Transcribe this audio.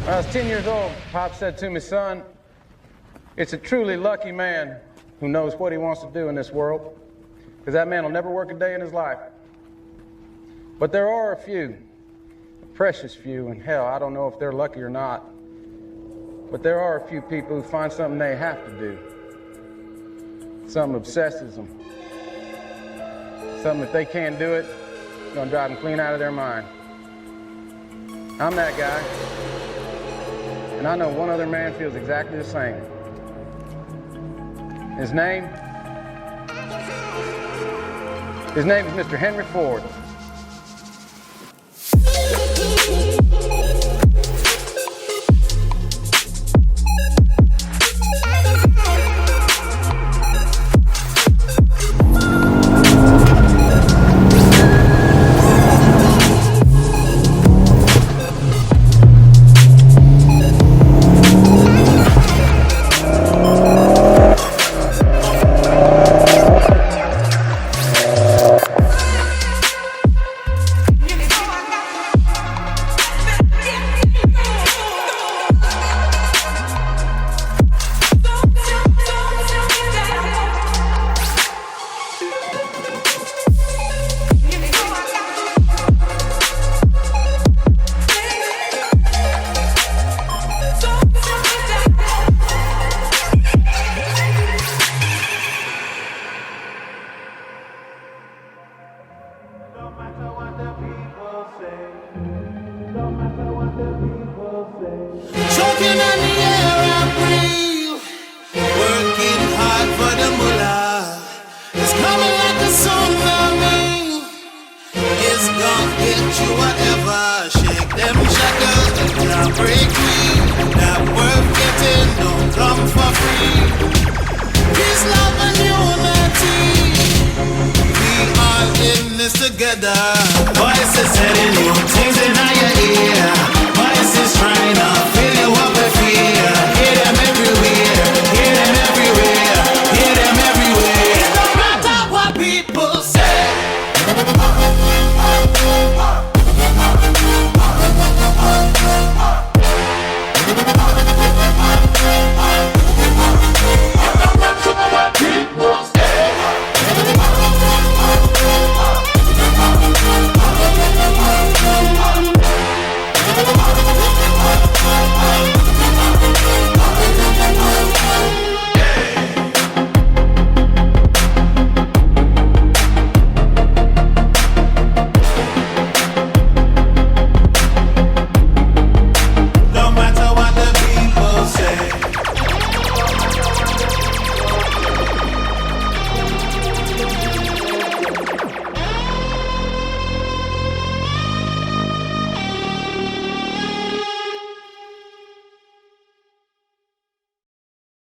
When I was 10 years old, Pop said to me, son, it's a truly lucky man who knows what he wants to do in this world, because that man will never work a day in his life. But there are a few, a precious few, and hell, I don't know if they're lucky or not, but there are a few people who find something they have to do. Something obsesses them. Something, if they can't do it, it's gonna drive them clean out of their mind. I'm that guy. And I know one other man feels exactly the same. His name is Mr. Henry Ford. Choking on the air I breathe, working hard for the mullah. It's coming like a tsunami. It's gonna get you whatever. Shake them shackles, they can't break me. That worth getting don't come for free. Peace, love, and unity. We all in this together. Voices telling you things in your ear. Voices trying to